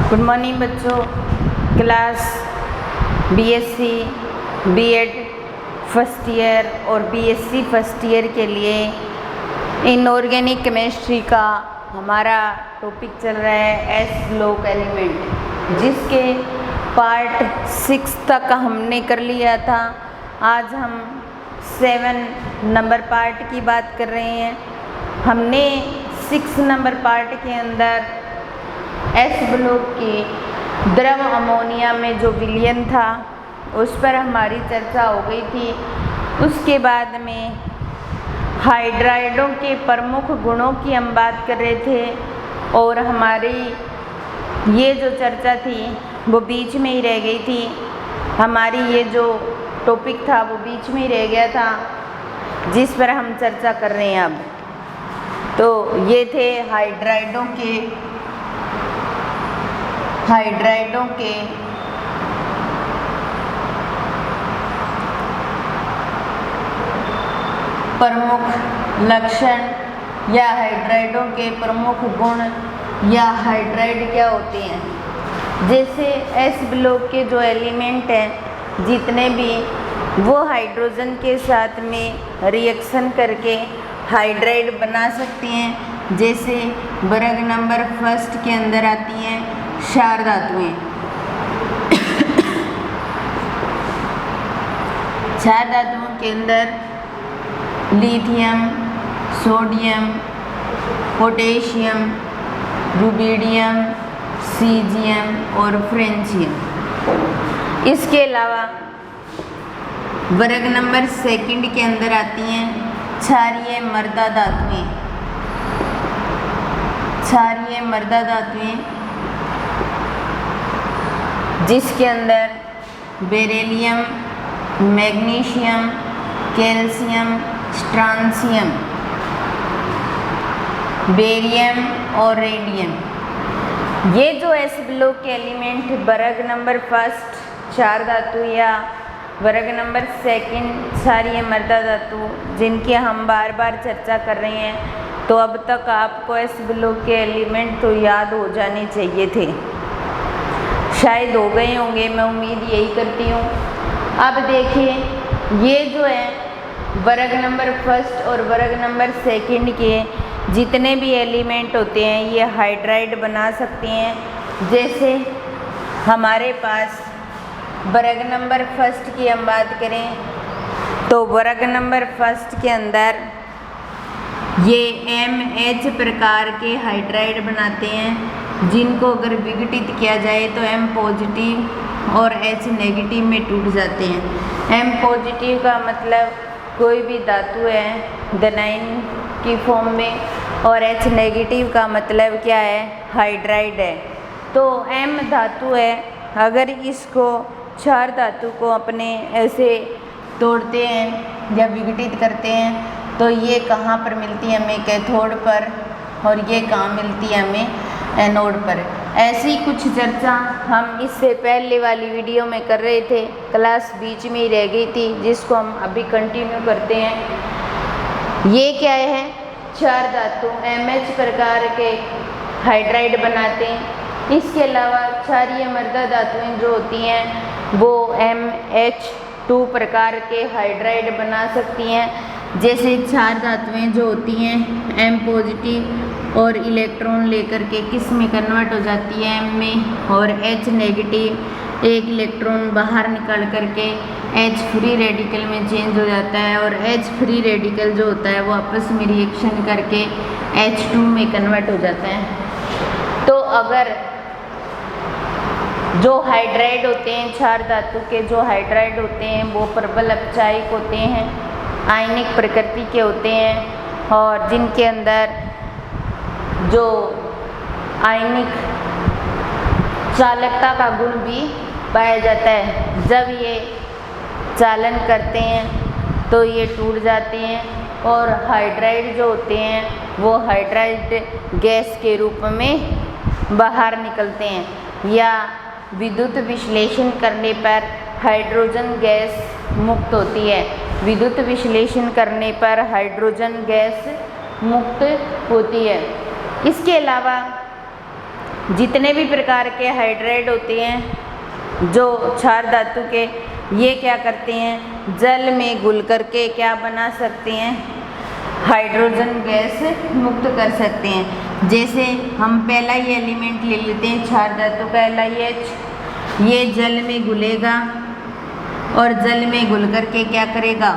Good morning बच्चों। Class BSc BEd first year और BSc first year के लिए इनऑर्गेनिक केमिस्ट्री का हमारा टॉपिक चल रहा है एस ब्लॉक एलिमेंट, जिसके पार्ट 6 तक हमने कर लिया था। आज हम 7 नंबर पार्ट की बात कर रहे हैं। हमने 6 नंबर पार्ट के अंदर एस ब्लॉक की द्रव अमोनिया में जो विलयन था उस पर हमारी चर्चा हो गई थी। उसके बाद में हाइड्राइडों के प्रमुख गुणों की हम बात कर रहे थे और हमारी ये जो चर्चा थी वो बीच में ही रह गई थी। हमारी ये जो टॉपिक था वो बीच में ही रह गया था, जिस पर हम चर्चा कर रहे हैं अब। तो ये थे हाइड्राइडों के प्रमुख लक्षण या हाइड्राइडों के प्रमुख गुण या हाइड्राइड क्या होते हैं। जैसे एस ब्लॉक के जो एलिमेंट हैं जितने भी, वो हाइड्रोजन के साथ में रिएक्शन करके हाइड्राइड बना सकते हैं। जैसे वर्ग नंबर फर्स्ट के अंदर आती हैं क्षार धातुएं। क्षार धातुओं के अंदर lithium, sodium, potassium, rubidium, caesium और फ्रेंचियम। इसके अलावा वर्ग नंबर सेकंड के अंदर आती हैं क्षारीय मृदा धातुएं। क्षारीय मृदा धातुएं जिसके अंदर beryllium, magnesium, calcium, strontium, barium और रेडियम। ये जो एस ब्लॉक के एलिमेंट वर्ग नंबर फर्स्ट क्षार धातु या वर्ग नंबर सेकंड क्षारीय मृदा धातु, जिनकी हम बार बार चर्चा कर रहे हैं, तो अब तक आपको एस ब्लॉक के एलिमेंट तो याद हो जाने चाहिए थे। शायद हो गए होंगे, मैं उम्मीद यही करती हूँ। अब देखिए, ये जो है वर्ग नंबर फर्स्ट और वर्ग नंबर सेकंड के जितने भी एलिमेंट होते हैं ये हाइड्राइड बना सकते हैं। जैसे हमारे पास वर्ग नंबर फर्स्ट की हम बात करें तो वर्ग नंबर फर्स्ट के अंदर ये MH प्रकार के हाइड्राइड बनाते हैं, जिनको अगर विघटित किया जाए तो M पॉजिटिव और H नेगेटिव में टूट जाते हैं। M पॉजिटिव का मतलब कोई भी धातु है धनायन की फॉर्म में, और H नेगेटिव का मतलब क्या है, हाइड्राइड है। तो M धातु है, अगर इसको क्षार धातु को अपने ऐसे तोड़ते हैं या विघटित करते हैं तो ये कहाँ पर मिलती है हमें, कैथोड पर, और ये कहाँ मिलती है हमें, एनोड पर। ऐसी कुछ चर्चा हम इससे पहले वाली वीडियो में कर रहे थे, क्लास बीच में ही रह गई थी, जिसको हम अभी कंटिन्यू करते हैं। ये क्या है, क्षार धातु MH प्रकार के हाइड्राइड बनाते हैं। इसके अलावा क्षारीय मृदा धातुएं जो होती हैं वो MH2 प्रकार के हाइड्राइड बना सकती हैं। जैसे क्षार धातुएं जो होती हैं M पॉजिटिव और इलेक्ट्रॉन लेकर के किस में कन्वर्ट हो जाती है, M में, और H नेगेटिव एक इलेक्ट्रॉन बाहर निकाल करके H फ्री रेडिकल में चेंज हो जाता है, और H फ्री रेडिकल जो होता है वो आपस में रिएक्शन करके H2 में कन्वर्ट हो जाता है। तो अगर जो हाइड्राइड होते हैं, क्षार धातु के जो हाइड्राइड होते हैं वो प्रबल अपचायक होते हैं, आयनिक प्रकृति के होते हैं, और जिनके अंदर जो आयनिक चालकता का गुण भी पाया जाता है। जब ये चालन करते हैं तो ये टूट जाते हैं, और हाइड्राइड जो होते हैं वो हाइड्राइड गैस के रूप में बाहर निकलते हैं, या विद्युत विश्लेषण करने पर हाइड्रोजन गैस मुक्त होती है। विद्युत विश्लेषण करने पर हाइड्रोजन गैस मुक्त होती है। इसके अलावा जितने भी प्रकार के हाइड्राइड होते हैं जो क्षार धातु के, ये क्या करते हैं, जल में घुल करके क्या बना सकते हैं, हाइड्रोजन गैस मुक्त कर सकते हैं। जैसे हम पहला ही एलिमेंट ले लेते हैं क्षार धातु का LiH, ये जल में घुलेगा और जल में घुल करके क्या करेगा,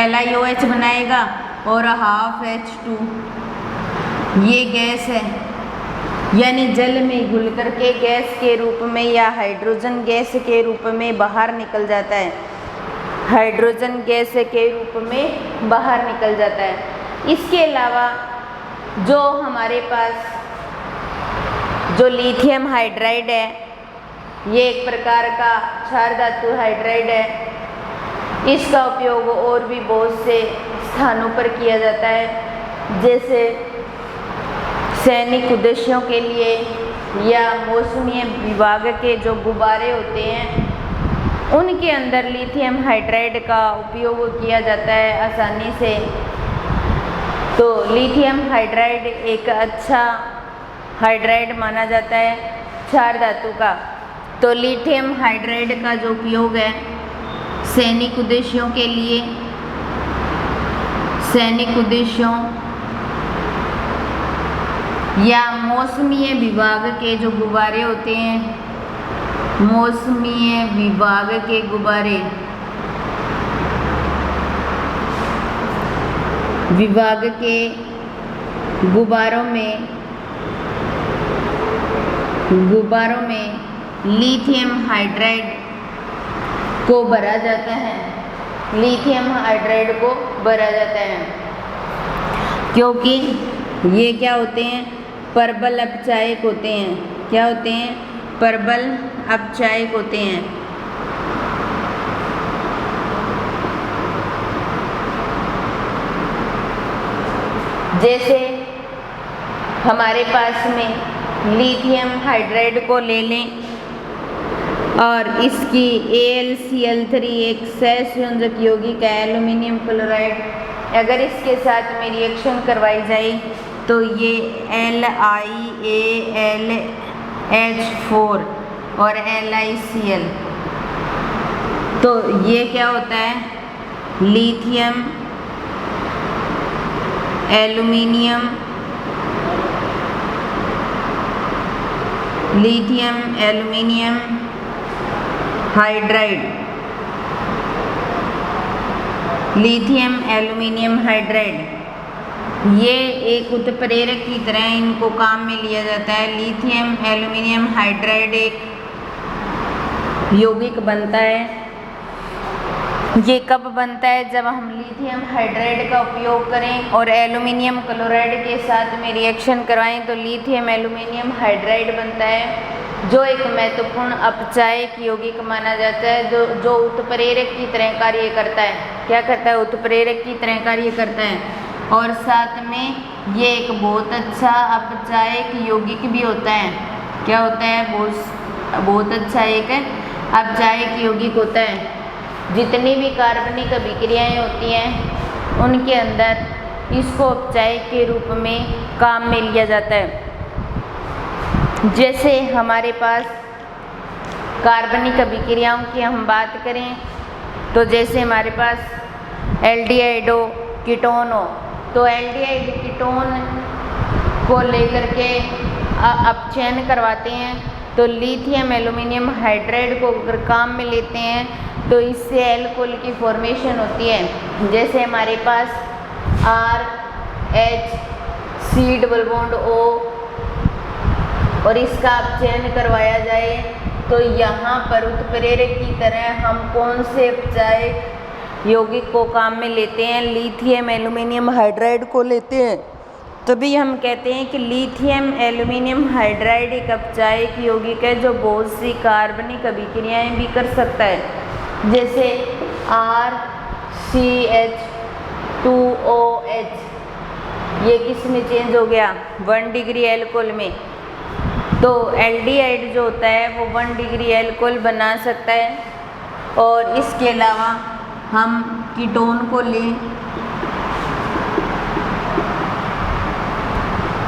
LiOH बनाएगा और ½ H2 ये गैस है, यानी जल में घुल करके गैस के रूप में या हाइड्रोजन गैस के रूप में बाहर निकल जाता है, हाइड्रोजन गैस के रूप में बाहर निकल जाता है। इसके अलावा जो हमारे पास जो लिथियम हाइड्राइड है, ये एक प्रकार का क्षार धातु हाइड्राइड है। इसका उपयोग और भी बहुत से स्थानों पर किया जाता है, जैसे सैनिक उद्देश्यों के लिए या मौसमी विभाग के जो गुब्बारे होते हैं उनके अंदर लिथियम हाइड्राइड का उपयोग किया जाता है आसानी से। तो लिथियम हाइड्राइड एक अच्छा हाइड्राइड माना जाता है क्षार धातु का। तो लिथियम हाइड्राइड का जो उपयोग है सैनिक उद्देश्यों के लिए, सैनिक उद्देश्यों या मौसमी विभाग के जो गुब्बारे होते हैं, मौसमी विभाग के गुब्बारे, विभाग के गुब्बारों में लिथियम हाइड्राइड को भरा जाता है, लिथियम हाइड्राइड को भरा जाता है, क्योंकि ये क्या होते हैं, प्रबल अपचायक होते हैं। क्या होते हैं, प्रबल अपचायक होते हैं। जैसे हमारे पास में लिथियम हाइड्राइड को ले लें और इसकी AlCl3 एक सहसंयोजक यौगिक है एल्युमिनियम क्लोराइड, अगर इसके साथ में रिएक्शन करवाई जाए तो ये LiAlH4 और LiCl, तो ये क्या होता है, lithium aluminium, lithium aluminium hydride, lithium aluminium hydride, ये एक उत्प्रेरक की तरह इनको काम में लिया जाता है। लिथियम एल्युमिनियम हाइड्राइड एक यौगिक बनता है। ये कब बनता है, जब हम लिथियम हाइड्राइड का उपयोग करें और एल्युमिनियम क्लोराइड के साथ में रिएक्शन करवाएं तो लिथियम एल्युमिनियम हाइड्राइड बनता है, जो एक महत्वपूर्ण अपचायक यौगिक माना जाता है, जो उत्प्रेरक की तरह कार्य करता है। क्या करता है, उत्प्रेरक की तरह कार्य करता है और साथ में ये एक बहुत अच्छा अपचायक यौगिक भी होता है। क्या होता है, बहुत अच्छा एक अपचायक यौगिक होता है। जितनी भी कार्बनिक अभिक्रियाएं होती हैं उनके अंदर इसको अपचायक के रूप में काम में लिया जाता है। जैसे हमारे पास कार्बनिक अभिक्रियाओं की हम बात करें तो जैसे हमारे पास एल्डिहाइडो कीटोन हो, तो एल्डिहाइड कीटोन को लेकर के अपचयन करवाते हैं, तो लिथियम एल्युमिनियम हाइड्राइड को अगर काम में लेते हैं तो इससे एल्कोहल की फॉर्मेशन होती है। जैसे हमारे पास RH डबल बॉन्ड O और इसका अपचयन करवाया जाए तो यहाँ पर उत्प्रेरक की तरह हम कौन से अपचायक यौगिक को काम में लेते हैं, लिथियम एल्युमिनियम हाइड्राइड को लेते हैं। तभी हम कहते हैं कि लिथियम एल्युमिनियम हाइड्राइड एक अपचायक यौगिक है जो बहुत सी कार्बनिक अभिक्रियाएं भी कर सकता है। जैसे RCH2OH ये किस में चेंज हो गया, 1 डिग्री एल्कोहल में, तो एल्डिहाइड जो होता है वो 1 डिग्री एल्कोहल बना सकता है। और इसके अलावा हम कीटोन को लें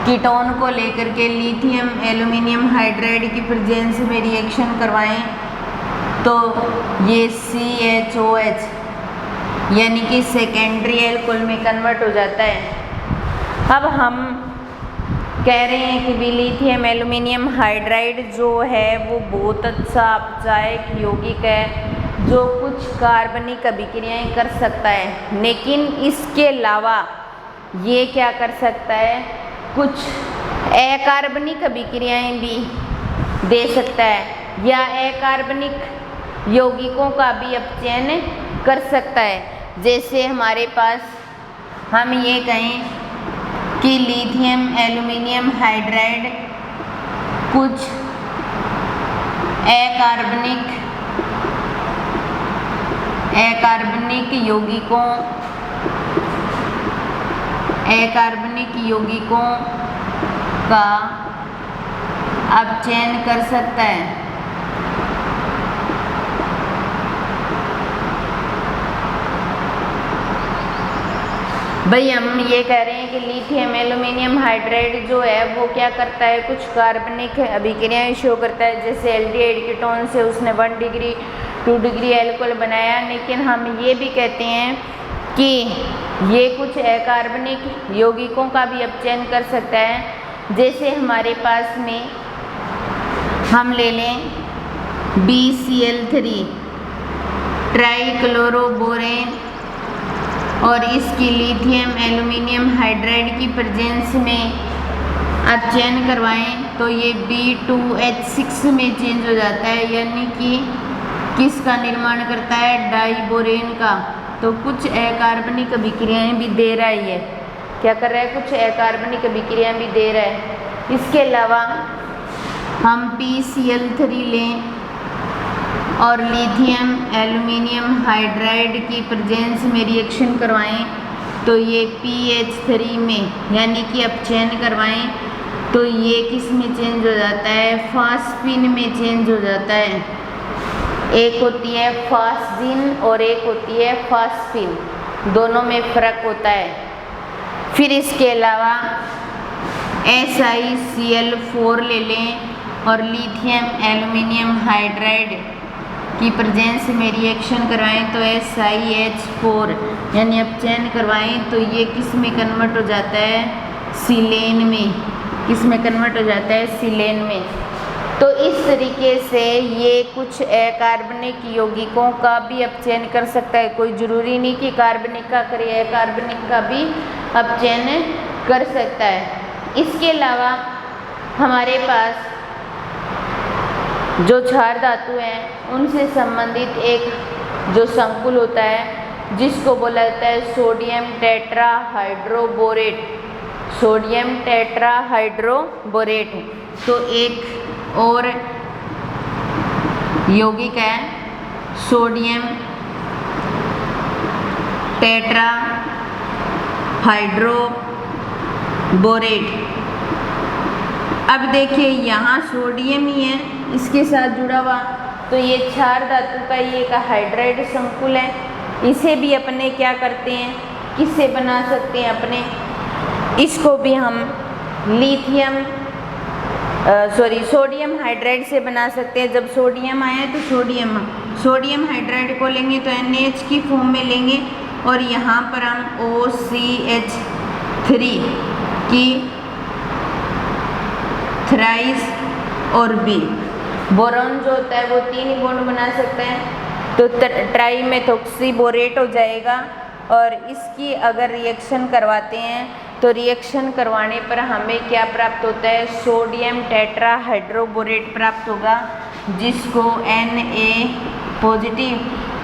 कीटोन को लेकर के लिथियम एल्यूमिनियम हाइड्राइड की प्रेजेंस में रिएक्शन करवाएं तो ये CHOH यानी कि सेकेंडरी एल्कोहल में कन्वर्ट हो जाता है। अब हम कह रहे हैं कि भी लिथियम एल्यूमिनियम हाइड्राइड जो है वो बहुत अच्छा अपचायक यौगिक है जो कुछ कार्बनिक अभिक्रियाएं कर सकता है, लेकिन इसके अलावा ये क्या कर सकता है, कुछ अकार्बनिक अभिक्रियाएं भी दे सकता है या अकार्बनिक यौगिकों का भी अपचयन कर सकता है। जैसे हमारे पास हम ये कहें कि लिथियम एल्यूमिनियम हाइड्राइड कुछ अकार्बनिक यौगिकों का अपचयन कर सकता है। भाई हम ये कह रहे हैं कि लिथियम एल्यूमिनियम हाइड्राइड जो है वो क्या करता है, कुछ कार्बनिक अभिक्रियाएं शो करता है। जैसे एल्डिहाइड कीटोन से उसने 1 डिग्री 2 डिग्री एल्कोहल बनाया, लेकिन हम ये भी कहते हैं कि ये कुछ अकार्बनिक यौगिकों का भी अपचयन कर सकता है। जैसे हमारे पास में हम ले लें BCl3 ट्राइक्लोरोबोरेन और इसकी लिथियम एल्यूमिनियम हाइड्राइड की प्रेजेंस में अपचयन करवाएं तो ये B2H6 में चेंज हो जाता है, यानी कि किसका निर्माण करता है, डाइबोरेन का। तो कुछ अकार्बनिक अभिक्रियाएं भी दे रहा है, ये क्या कर रहा है, कुछ अकार्बनिक अभिक्रियाएं भी दे रहा है। इसके अलावा हम PCl3 लें और लिथियम एल्यूमिनियम हाइड्राइड की प्रेजेंस में रिएक्शन करवाएं तो ये PH3 में यानी कि अपचयन करवाएं तो ये किस में चेंज हो जाता है, फास्फिन में चेंज हो जाता है। एक होती है फास्जिन और एक होती है फास्फिन, दोनों में फ़र्क होता है। फिर इसके अलावा SiCl4 ले लें और लिथियम एल्यूमिनियम हाइड्राइड की प्रेजेंस में रिएक्शन करवाएं तो SiH4 यानी अपचयन करवाएं तो ये किस में कन्वर्ट हो जाता है, सिलेन में। किस में कन्वर्ट हो जाता है, सिलेन में। तो इस तरीके से ये कुछ अकार्बनिक यौगिकों का भी अपचयन कर सकता है। कोई ज़रूरी नहीं कि कार्बनिक का करे, अकार्बनिक का भी अपचयन कर सकता है। इसके अलावा हमारे पास जो क्षार धातु हैं उनसे संबंधित एक जो संकुल होता है जिसको बोला जाता है सोडियम टेट्राहाइड्रोबोरेट। सोडियम टेट्राहाइड्रोबोरेट तो एक और यौगिक है सोडियम टेट्राहाइड्रोबोरेट। अब देखिए यहाँ सोडियम ही है इसके साथ जुड़ा हुआ, तो ये क्षार धातु का ये एक हाइड्राइड संकुल है। इसे भी अपने क्या करते हैं, किससे बना सकते हैं, अपने इसको भी हम सोडियम हाइड्राइड से बना सकते हैं। जब सोडियम आया तो सोडियम हाइड्राइड को लेंगे तो NaH की फॉर्म में लेंगे और यहाँ पर हम OCH3 की थ्राइस और B बोरॉन जो होता है वो 3 बॉन्ड बना सकते हैं तो ट्राईमेथोक्सीबोरेट हो जाएगा। और इसकी अगर रिएक्शन करवाते हैं तो रिएक्शन करवाने पर हमें क्या प्राप्त होता है, सोडियम टेट्राहाइड्रोबोरेट प्राप्त होगा जिसको Na पॉजिटिव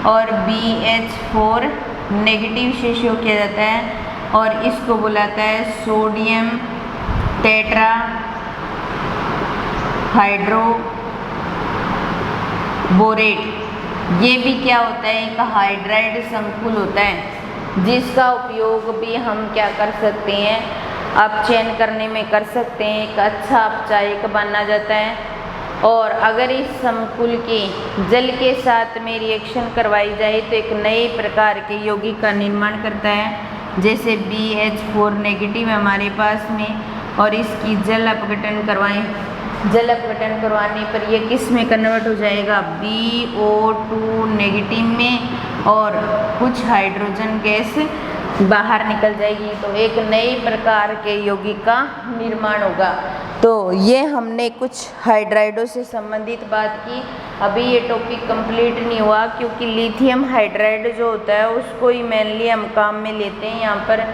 और BH4 नेगेटिव से शो किया जाता है और इसको बुलाता है सोडियम टेट्राहाइड्रोबोरेट। ये भी क्या होता है, एक हाइड्राइड संकुल होता है जिसका उपयोग भी हम क्या कर सकते हैं, अपचयन करने में कर सकते हैं। एक अच्छा अपचायक माना जाता है। और अगर इस संकुल की जल के साथ में रिएक्शन करवाई जाए तो एक नए प्रकार के यौगिक का निर्माण करता है। जैसे BH4 नेगेटिव है हमारे पास में और इसकी जल अपघटन करवाएं। जल अपघटन करवाने पर यह किस में कन्वर्ट हो जाएगा, BO2 नेगेटिव में, और कुछ हाइड्रोजन गैस बाहर निकल जाएगी। तो एक नए प्रकार के यौगिक का निर्माण होगा। तो ये हमने कुछ हाइड्राइडों से संबंधित बात की। अभी ये टॉपिक कंप्लीट नहीं हुआ क्योंकि लिथियम हाइड्राइड जो होता है उसको ही मेनली हम काम में लेते हैं। यहाँ पर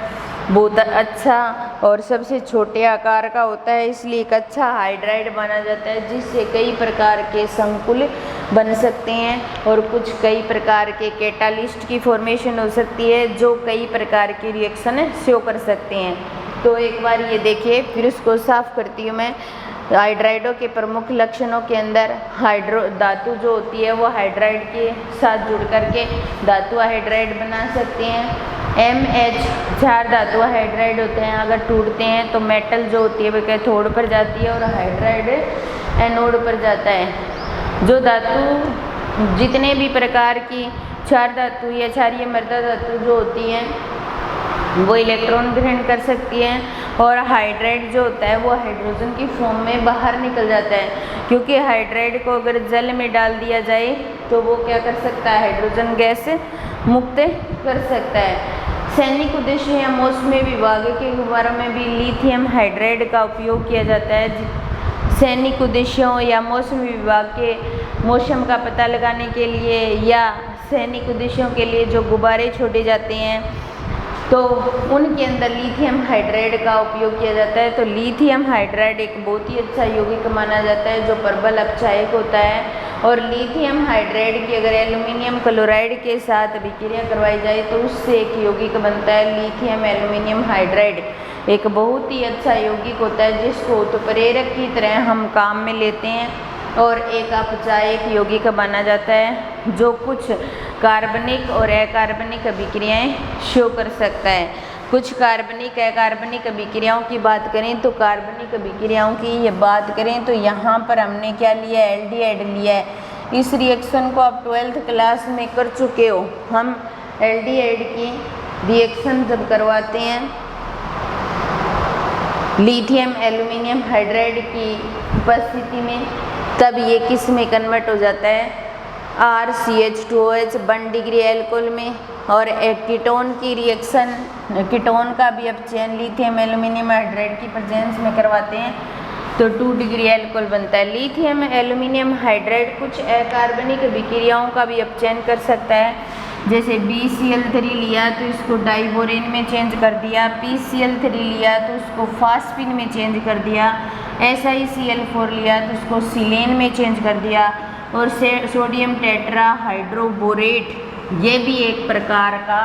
बहुत अच्छा और सबसे छोटे आकार का होता है, इसलिए एक अच्छा हाइड्राइड माना जाता है जिससे कई प्रकार के संकुल बन सकते हैं और कुछ कई प्रकार के कैटालिस्ट की फॉर्मेशन हो सकती है जो कई प्रकार की रिएक्शन शो कर सकते हैं। तो एक बार ये देखिए, फिर उसको साफ करती हूँ मैं। हाइड्राइडों के प्रमुख लक्षणों के अंदर हाइड्रो धातु जो होती है वो हाइड्राइड के साथ जुड़ करके धातु हाइड्राइड बना सकते हैं। MH 4 धातु हाइड्राइड होते हैं, अगर टूटते हैं तो मेटल जो होती है वो कैथोड पर जाती है और हाइड्राइड एनोड पर जाता है। जो धातु जितने भी प्रकार की क्षार धातु या क्षारीय मृदा धातु जो होती हैं वो इलेक्ट्रॉन ग्रहण कर सकती हैं, और हाइड्राइड जो होता है वो हाइड्रोजन की फॉर्म में बाहर निकल जाता है, क्योंकि हाइड्राइड को अगर जल में डाल दिया जाए तो वो क्या कर सकता है, हाइड्रोजन गैस मुक्त कर सकता है। सैनिक उद्देश्य या मौसमी विभाग के गुब्बारों में भी लिथियम हाइड्राइड का उपयोग किया जाता है। सैनिक उद्देश्यों या मौसमी विभाग के मौसम का पता लगाने के लिए या सैनिक उद्देश्यों के लिए जो गुब्बारे छोड़े जाते हैं तो उनके अंदर लिथियम हाइड्राइड का उपयोग किया जाता है। तो लिथियम हाइड्राइड एक बहुत ही अच्छा यौगिक माना जाता है जो प्रबल अपचायक होता है, और लिथियम हाइड्राइड की अगर एल्युमिनियम क्लोराइड के साथ अभिक्रिया करवाई जाए तो उससे एक यौगिक बनता है लिथियम एल्युमिनियम हाइड्राइड। एक बहुत ही अच्छा यौगिक होता है जिसको उत्प्रेरक की तरह हम काम में लेते हैं, और एक अपचायक यौगिक माना जाता है जो कुछ कार्बनिक और अकार्बनिक अभिक्रियाएं शो कर सकता है। कुछ कार्बनिक अकार्बनिक अभिक्रियाओं की बात करें तो कार्बनिक अभिक्रियाओं की ये बात करें तो यहाँ पर हमने क्या लिया है, एल्डिहाइड लिया है। इस रिएक्शन को आप 12th क्लास में कर चुके हो। हम एल्डिहाइड की रिएक्शन जब करवाते हैं लिथियम एल्युमिनियम हाइड्राइड की उपस्थिति में, तब ये किस में कन्वर्ट हो जाता है, RCH2OH 1 डिग्री एल्कोहल में, और एक कीटोन की रिएक्शन, कीटोन का भी अपचयन लिथियम एल्युमिनियम हाइड्राइड की प्रेजेंस में करवाते हैं तो 2 डिग्री एल्कोहल बनता है। लिथियम एल्युमिनियम हाइड्राइड कुछ अकार्बनिक अभिक्रियाओं का भी अपचयन कर सकता है, जैसे BCl3 लिया तो इसको डाइबोरेन में चेंज कर दिया, PCl3 लिया तो उसको फास्फिन में चेंज कर दिया, SiCl4 लिया तो उसको सिलेन में चेंज कर दिया, और सोडियम टेट्रा हाइड्रोबोरेट ये भी एक प्रकार का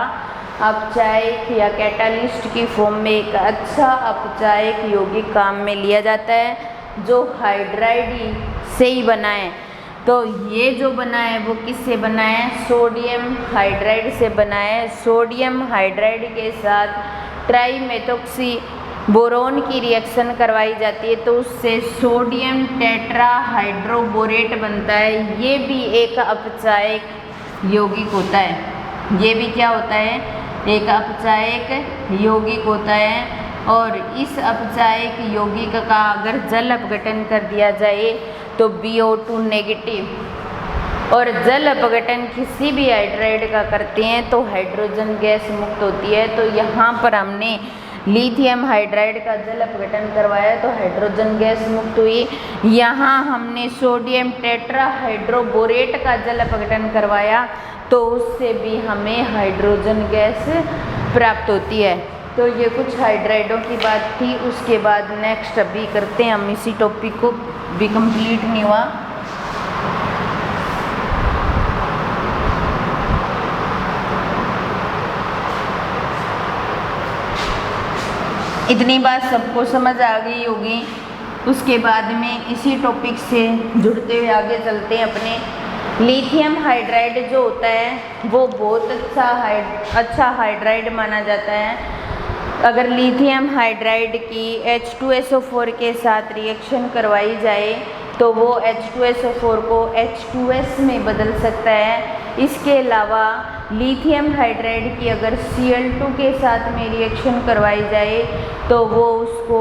अपचायक या कैटालिस्ट की फॉर्म में एक अच्छा अपचायक यौगिक काम में लिया जाता है जो हाइड्राइड से ही बना है। तो ये जो बना है वो किससे बना है, सोडियम हाइड्राइड से बना है। सोडियम हाइड्राइड के साथ ट्राईमेथोक्सी बोरोन की रिएक्शन करवाई जाती है तो उससे सोडियम टेट्रा हाइड्रोबोरेट बनता है। ये भी एक अपचायक यौगिक होता है। ये भी क्या होता है, एक अपचायक यौगिक होता है। और इस अपचायक यौगिक का अगर जल अपघटन कर दिया जाए तो BO2 नेगेटिव, और जल अपघटन किसी भी हाइड्राइड का करते हैं तो हाइड्रोजन गैस मुक्त होती है। तो यहाँ पर हमने लिथियम हाइड्राइड का जल अपघटन करवाया तो हाइड्रोजन गैस मुक्त हुई। यहाँ हमने सोडियम टेट्रा हाइड्रोबोरेट का जल अपघटन करवाया तो उससे भी हमें हाइड्रोजन गैस प्राप्त होती है। तो ये कुछ हाइड्राइडों की बात थी। उसके बाद नेक्स्ट अभी करते हैं हम इसी टॉपिक को, भी कंप्लीट नहीं हुआ। इतनी बात सबको समझ आ गई होगी। उसके बाद में इसी टॉपिक से जुड़ते हुए आगे चलते हैं अपने। लिथियम हाइड्राइड जो होता है वो बहुत अच्छा हाइड्राइड माना जाता है। अगर लिथियम हाइड्राइड की H2SO4 के साथ रिएक्शन करवाई जाए तो वो H2SO4 को H2S में बदल सकता है। इसके अलावा लिथियम हाइड्राइड की अगर Cl2 के साथ में रिएक्शन करवाई जाए तो वो उसको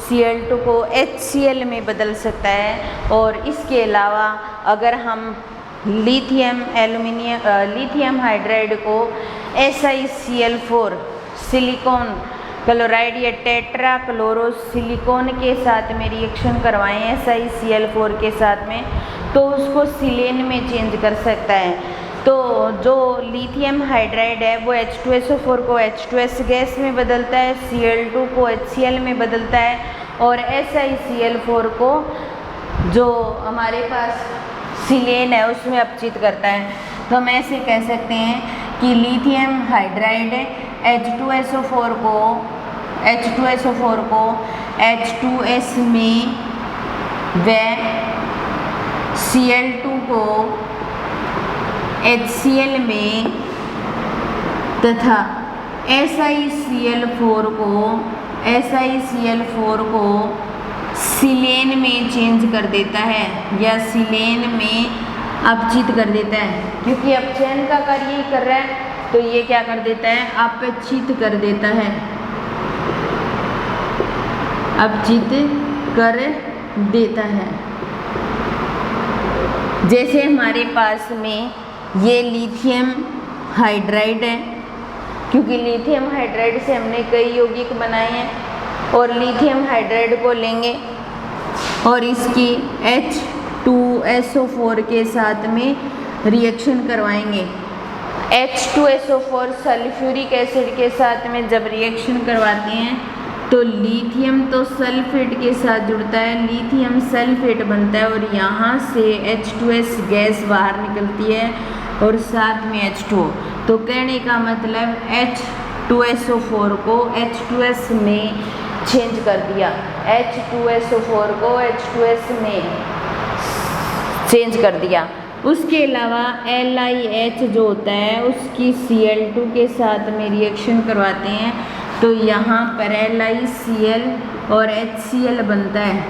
Cl2 को HCl में बदल सकता है। और इसके अलावा अगर हम लिथियम हाइड्राइड को SiCl4 सिलिकॉन क्लोराइड या टेट्रा क्लोरो सिलिकॉन के साथ में रिएक्शन करवाएं SiCl4 के साथ में, तो उसको सिलेन में चेंज कर सकता है। तो जो लिथियम हाइड्राइड है वो H2SO4 को H2S गैस में बदलता है, Cl2 को HCl में बदलता है, और SiCl4 को जो हमारे पास सिलेन है उसमें अपचित करता है। तो हम ऐसे कह सकते हैं कि लिथियम हाइड्राइड H2SO4 को H2S में व Cl2 को HCl में तथा SiCl4 को सिलेन में चेंज कर देता है या सिलेन में अपचित कर देता है। क्योंकि अपचयन का कार्य ही कर रहा है तो ये क्या कर देता है, अपचित कर देता है, अपचित कर देता है। जैसे हमारे पास में ये लिथियम हाइड्राइड है, क्योंकि लिथियम हाइड्राइड से हमने कई यौगिक बनाए हैं, और लिथियम हाइड्राइड को लेंगे और इसकी H2SO4 के साथ में रिएक्शन करवाएंगे। H2SO4 सल्फ्यूरिक एसिड के साथ में जब रिएक्शन करवाते हैं तो लिथियम तो सल्फेट के साथ जुड़ता है, लिथियम सल्फेट बनता है, और यहाँ से H2S गैस बाहर निकलती है और साथ में H2O। तो कहने का मतलब H2SO4 को H2S में चेंज कर दिया, H2SO4 को H2S में चेंज कर दिया। उसके अलावा LiH जो होता है उसकी Cl2 के साथ में रिएक्शन करवाते हैं तो यहाँ पर LiCl और HCl बनता है।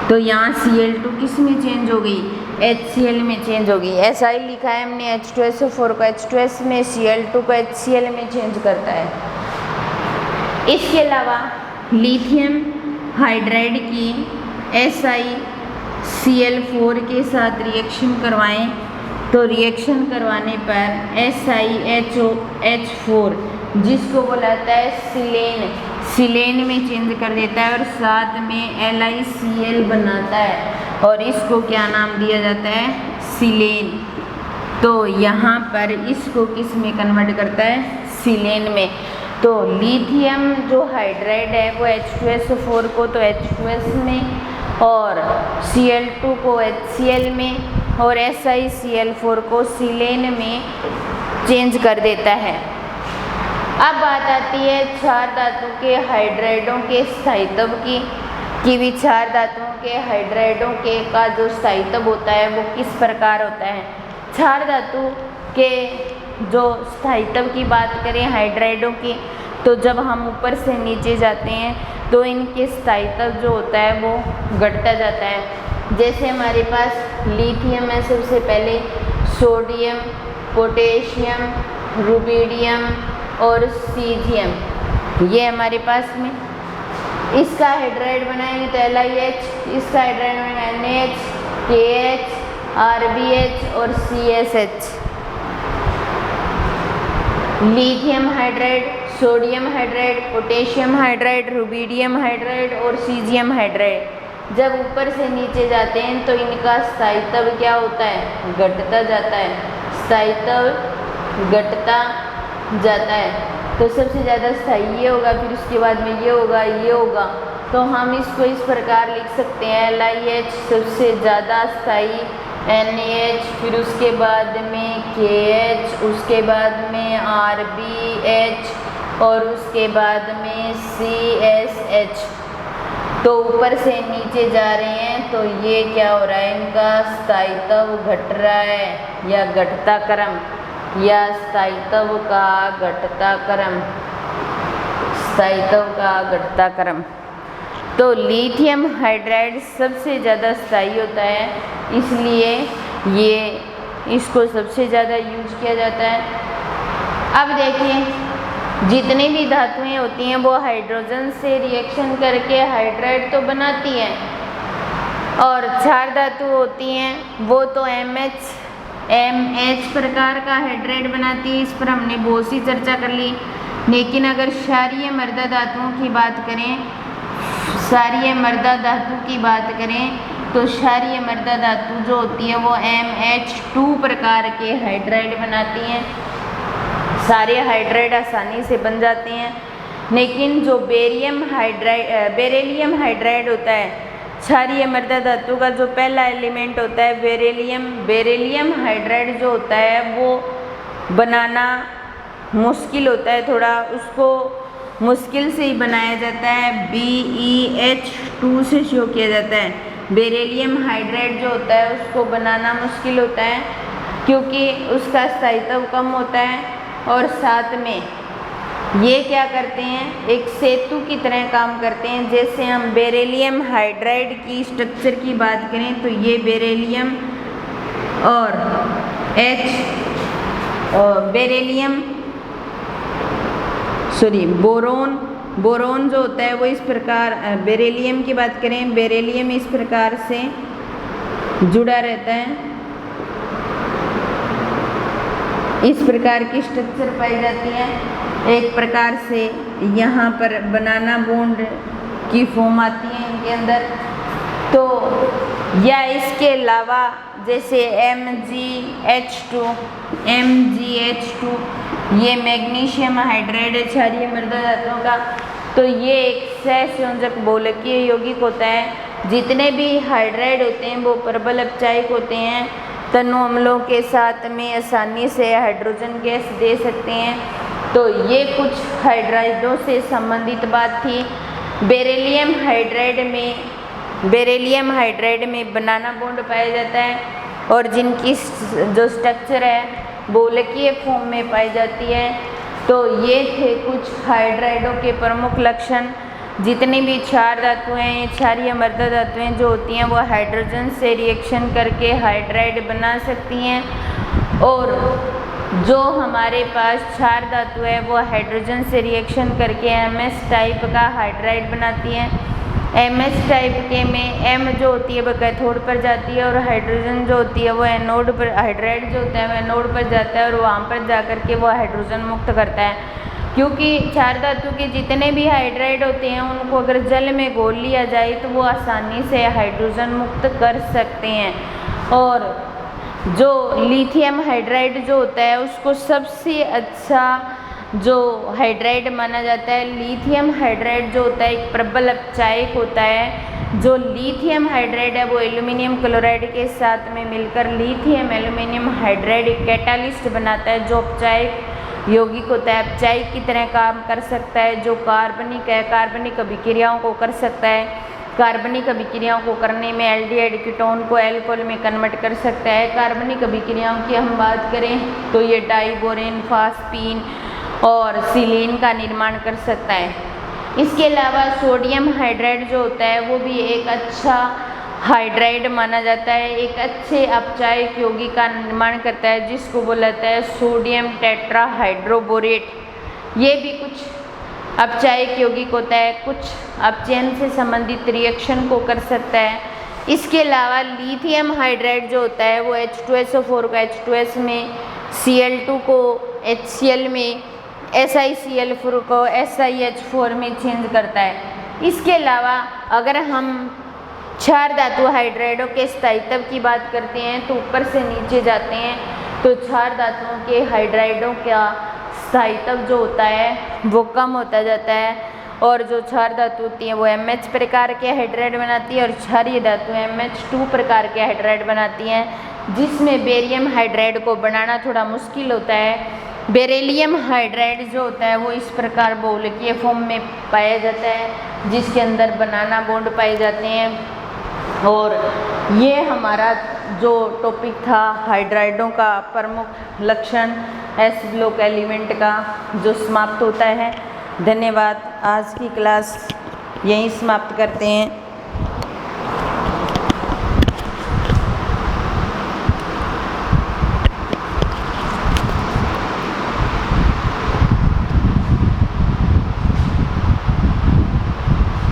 तो यहाँ Cl2 किस में चेंज हो गई, HCl में चेंज हो गई। ऐसा ही लिखा है हमने, H2SO4 को H2S में, Cl2 को HCl में चेंज करता है। इसके अलावा लिथियम हाइड्राइड की SiCl4 के साथ रिएक्शन करवाएं तो रिएक्शन करवाने पर SiHO4 जिसको बोलाता है सिलेन में चेंज कर देता है और साथ में LiCl बनाता है और इसको क्या नाम दिया जाता है, सिलेन। तो यहाँ पर इसको किस में कन्वर्ट करता है, सिलेन में। तो लिथियम जो हाइड्राइड है वो H2SO4 को तो H2S में और Cl2 को HCl में और SiCl4 को सिलेन में चेंज कर देता है। अब बात आती है क्षार धातु के हाइड्राइडों के स्थायित्व की, कि भी क्षार धातुओं के हाइड्राइडों के का जो स्थायित्व होता है वो किस प्रकार होता है। क्षार धातु के जो स्थायित्व की बात करें हाइड्राइडों की, तो जब हम ऊपर से नीचे जाते हैं तो इनके स्थायित्व जो होता है वो घटता जाता है। जैसे हमारे पास लिथियम है, सबसे पहले सोडियम, पोटेशियम, रुबिडियम और सीजियम, ये हमारे पास में। इसका हाइड्राइड बनाएंगे तो LiH, इसका हाइड्राइड बनाएंगे NH, KH, RBH और CSH। Lithium hydride, sodium hydride, potassium hydride, rubidium hydride और सीजियम हाइड्राइड जब ऊपर से नीचे जाते हैं तो इनका स्थायित्व क्या होता है, घटता जाता है, स्थायित्व घटता जाता है। तो सबसे ज़्यादा स्थायी ये होगा, फिर उसके बाद में ये होगा, ये होगा। तो हम इसको इस प्रकार लिख सकते हैं, LiH सबसे ज़्यादा स्थायी, NaH, फिर उसके बाद में KH, उसके बाद में RBH और उसके बाद में CSH। तो ऊपर से नीचे जा रहे हैं तो ये क्या हो रहा है, इनका स्थायित्व घट रहा है या घटता क्रम, या स्थायित्व का घटता क्रम, स्थायित्व का घटता क्रम। तो लिथियम हाइड्राइड सबसे ज़्यादा स्थायी होता है, इसलिए ये इसको सबसे ज़्यादा यूज किया जाता है। अब देखिए जितनी भी धातुएं होती हैं वो हाइड्रोजन से रिएक्शन करके हाइड्राइड तो बनाती हैं, और क्षार धातु होती हैं वो तो MH प्रकार का हाइड्राइड बनाती है। इस पर हमने बहुत सी चर्चा कर ली। लेकिन अगर क्षारीय मृदा धातुओं की बात करें, क्षारीय मृदा धातु की बात करें तो क्षारीय मृदा धातु जो होती है वो MH2 प्रकार के हाइड्राइड बनाती हैं। सारे हाइड्राइड आसानी से बन जाते हैं। लेकिन जो बेरिलियम हाइड्राइड होता है, क्षारीय मृदा धातु का जो पहला एलिमेंट होता है बेरिलियम हाइड्राइड जो होता है वो बनाना मुश्किल होता है थोड़ा, उसको मुश्किल से ही बनाया जाता है। BeH2 से शो किया जाता है। बेरिलियम हाइड्राइड जो होता है उसको बनाना मुश्किल होता है क्योंकि उसका स्थायित्व कम होता है, और साथ में ये क्या करते हैं, एक सेतु की तरह काम करते हैं। जैसे हम बेरिलियम हाइड्राइड की स्ट्रक्चर की बात करें तो ये बेरिलियम और बोरोन जो होता है वो इस प्रकार, बेरिलियम की बात करें, बेरिलियम इस प्रकार से जुड़ा रहता है। इस प्रकार की स्ट्रक्चर पाई जाती है। एक प्रकार से यहाँ पर बनाना बॉन्ड की फॉर्म आती है इनके अंदर। तो या इसके अलावा जैसे MgH2 ये मैग्नीशियम हाइड्राइड है क्षारीय मृदा धातुओं का। तो ये एक सहसंयोजक बहुलकीय यौगिक होता है। जितने भी हाइड्राइड होते हैं वो प्रबल अपचायक होते हैं, तनु अम्लों के साथ में आसानी से हाइड्रोजन गैस दे सकते हैं। तो ये कुछ हाइड्राइडों से संबंधित बात थी। बेरिलियम हाइड्राइड में बनाना बॉन्ड पाया जाता है और जिनकी जो स्ट्रक्चर है बहुलकीय फॉर्म में पाई जाती है। तो ये थे कुछ हाइड्राइडों के प्रमुख लक्षण। जितनी भी क्षार धातुएं, क्षारीय मृदा धातुएं जो होती हैं वो हाइड्रोजन से रिएक्शन करके हाइड्राइड बना सकती हैं, और जो हमारे पास क्षार धातु है वो हाइड्रोजन से रिएक्शन करके MS टाइप का हाइड्राइड बनाती हैं। MS टाइप के में M जो होती है वो कैथोड पर जाती है और हाइड्रोजन जो होती है वो एनोड पर, हाइड्राइड जो होता है वो एनोड पर जाता है और वहाँ पर जा कर के वो हाइड्रोजन मुक्त करता है। क्योंकि क्षार धातु के जितने भी हाइड्राइड होते हैं उनको अगर जल में घोल लिया जाए तो वो आसानी से हाइड्रोजन मुक्त कर सकते हैं। और जो लिथियम हाइड्राइड जो होता है उसको सबसे अच्छा जो हाइड्राइड माना जाता है। लिथियम हाइड्राइड जो होता है एक प्रबल अपचायक होता है। जो लिथियम हाइड्राइड है वो एल्यूमिनियम क्लोराइड के साथ में मिलकर लिथियम एल्यूमिनियम हाइड्राइड एक कैटालिस्ट बनाता है जो अपचायक यौगिक होता है, अपचायक की तरह काम कर सकता है। जो कार्बनिक है, कार्बनिक अभिक्रियाओं को कर सकता है। कार्बनिक अभिक्रियाओं को करने में एल्डिहाइड कीटोन को एल्कोहल में कन्वर्ट कर सकता है। कार्बनिक अभिक्रियाओं की हम बात करें तो ये डाइबोरेन, फास्फीन और सिलीन का निर्माण कर सकता है। इसके अलावा सोडियम हाइड्राइड जो होता है वो भी एक अच्छा हाइड्राइड माना जाता है। एक अच्छे अपचायक यौगिक का निर्माण करता है जिसको बोला जाता है सोडियम टेट्राहाइड्रोबोरेट। ये भी कुछ अपचायक यौगिक होता है, कुछ अपचयन से संबंधित रिएक्शन को कर सकता है। इसके अलावा लिथियम हाइड्राइड जो होता है वो H2SO4 का H2S में, Cl2 को HCl में, SiCl4 को SiH4 में चेंज करता है। इसके अलावा अगर हम क्षार धातु हाइड्राइडों के स्थायित्व की बात करते हैं तो ऊपर से नीचे जाते हैं तो क्षार धातुओं के हाइड्राइडों का स्थायित्व जो होता है वो कम होता जाता है, और जो क्षार धातु होती है वो MH प्रकार के हाइड्राइड बनाती है और क्षारीय धातु MH2 प्रकार के हाइड्राइड बनाती हैं, जिसमें बेरियम हाइड्राइड को बनाना थोड़ा मुश्किल होता है। बेरिलियम हाइड्राइड जो होता है वो इस प्रकार बहुलकीय फॉर्म में पाया जाता है जिसके अंदर बनाना बॉन्ड पाए जाते हैं। और ये हमारा जो टॉपिक था हाइड्राइडों का प्रमुख लक्षण S ब्लॉक एलिमेंट का, जो समाप्त होता है। धन्यवाद। आज की क्लास यहीं समाप्त करते हैं।